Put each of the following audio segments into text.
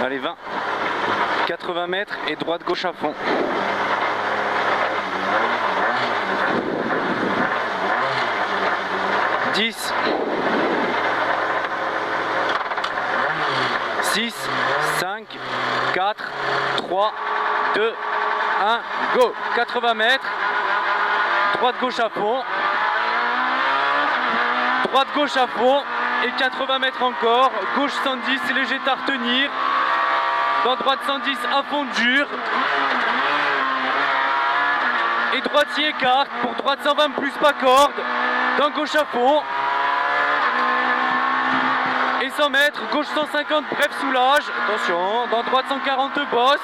Allez, 20. 80 mètres et droite gauche à fond. « 10, 6, 5, 4, 3, 2, 1, go ! 80 mètres, droite gauche à fond, droite gauche à fond et 80 mètres encore, gauche 110, léger à retenir, dans droite 110 à fond dur, et droitier écarte pour droite 120 plus pas corde, dans gauche à fond, et 100 mètres, gauche 150 bref soulage, attention, dans droite 140 bosse,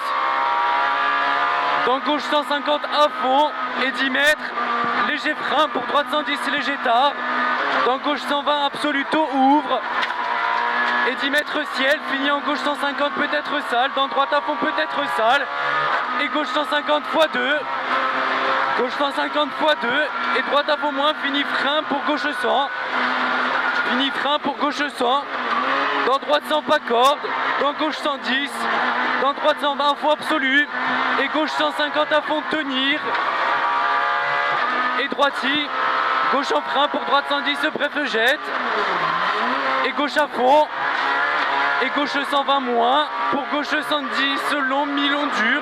dans gauche 150 à fond, et 10 mètres, léger frein pour droite 110 léger tard, dans gauche 120 absoluto ouvre, et 10 mètres ciel, fini en gauche 150 peut-être sale, dans droite à fond peut-être sale, et gauche 150 x 2, gauche 150 x 2, et droite à fond moins, fini frein pour gauche 100, fini frein pour gauche 100, dans droite 100 pas corde, dans gauche 110, dans droite 120 fois absolu, et gauche 150 à fond tenir, et droitier, gauche en frein pour droite 110 bref jette, et gauche à fond, et gauche 120 moins, pour gauche 110 long, mi-long dur,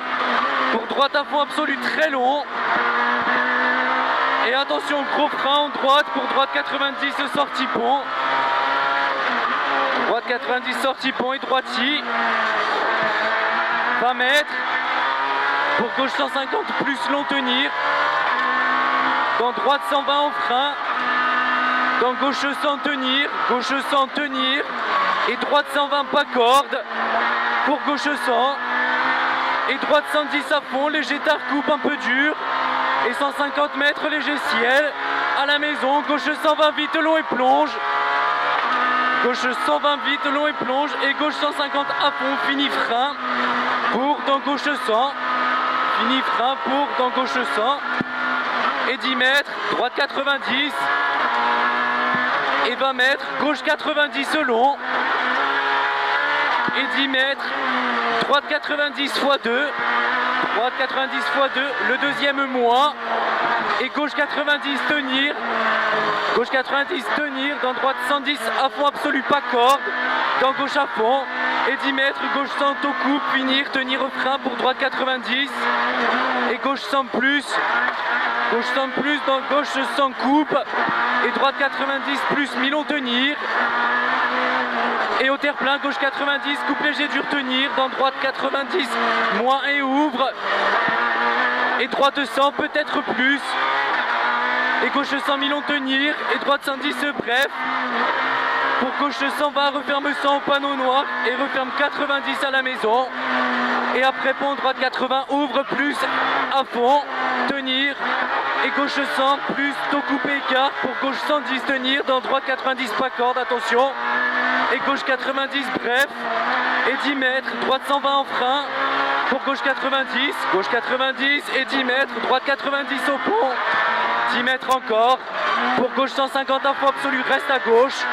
pour droite à fond absolu très long, et attention gros frein en droite pour droite 90 sortie pont, droite 90 sortie pont et droitier, 20 mètres, pour gauche 150 plus long tenir, dans droite 120 en frein, dans gauche 100 tenir, gauche 100 tenir, et droite 120 pas corde, pour gauche 100, et droite 110 à fond, léger tard coupe un peu dur, et 150 mètres léger ciel, à la maison, gauche 120 vite long et plonge, gauche 120 vite long et plonge, et gauche 150 à fond, fini frein, pour dans gauche 100, fini frein pour dans gauche 100, et 10 mètres, droite 90, et 20 mètres, gauche 90 long, et 10 mètres, droite 90 x 2, droite 90 x 2, le deuxième moins, et gauche 90 tenir, gauche 90 tenir, dans droite 110 à fond absolu pas corde, dans gauche à fond, et 10 mètres, gauche 100 au coupe, finir, tenir au frein pour droite 90, et gauche 100 plus, gauche 100 plus, dans gauche 100 coupe, et droite 90 plus, mi-long tenir, et au terre-plein, gauche 90, coupe léger dur tenir, dans droite 90, moins et ouvre, et droite 100 peut-être plus, et gauche 100 mi-long tenir, et droite 110 bref, pour gauche 120, referme 100 au panneau noir, et referme 90 à la maison, et après pont, droite 80, ouvre plus, à fond, tenir, et gauche 100 plus, taux coupé écart, pour gauche 110 tenir, dans droite 90 pas corde, attention, et gauche 90 bref, et 10 mètres, droite 120 en frein, pour gauche 90 et 10 mètres, droite 90 au pont, 10 mètres encore, pour gauche 150 à fond absolu, reste à gauche,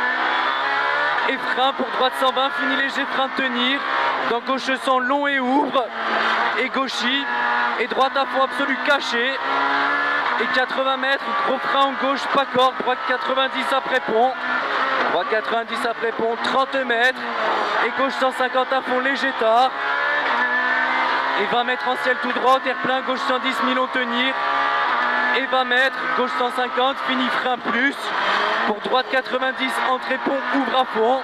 et frein pour droite 120, fini léger frein de tenir, dans gauche 100 long et ouvre, et gauchis, et droite à fond absolu caché, et 80 mètres, gros frein en gauche, pas corde, droite 90 après pont, droite 90 après pont, 30 mètres, et gauche 150 à fond léger tard, et 20 mètres en ciel tout droit, terre plein, gauche 110 mi-long tenir, et 20 mètres, gauche 150, fini frein plus, pour droite 90, entrée pont, ouvre à fond,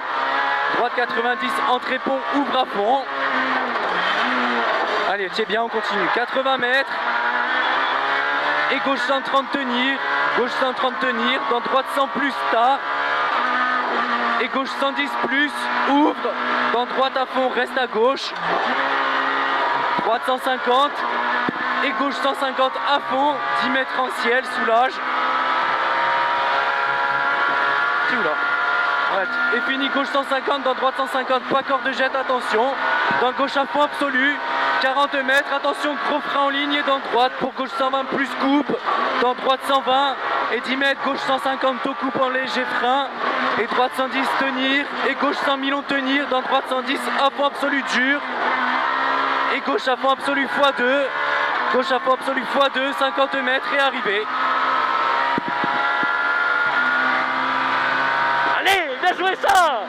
droite 90, entrée pont, ouvre à fond, allez, tiens bien, on continue, 80 mètres, et gauche 130 tenir, gauche 130 tenir, dans droite 100 plus tard, et gauche 110 plus, ouvre, dans droite à fond, reste à gauche, droite 150, et gauche 150 à fond, 10 mètres en ciel, soulage, et fini gauche 150, dans droite 150, pas corde jette, attention, dans gauche à fond absolu, 40 mètres, attention, gros frein en ligne, et dans droite, pour gauche 120 plus coupe, dans droite 120, et 10 mètres, gauche 150, taux coupe en léger frein, Et droite 110 tenir. Et gauche 100 000 tenir. Dans droite 110 à fond absolu dur. Et gauche à fond absolu x2. Gauche à fond absolu x2. 50 mètres et arrivé. Allez, bien joué ça!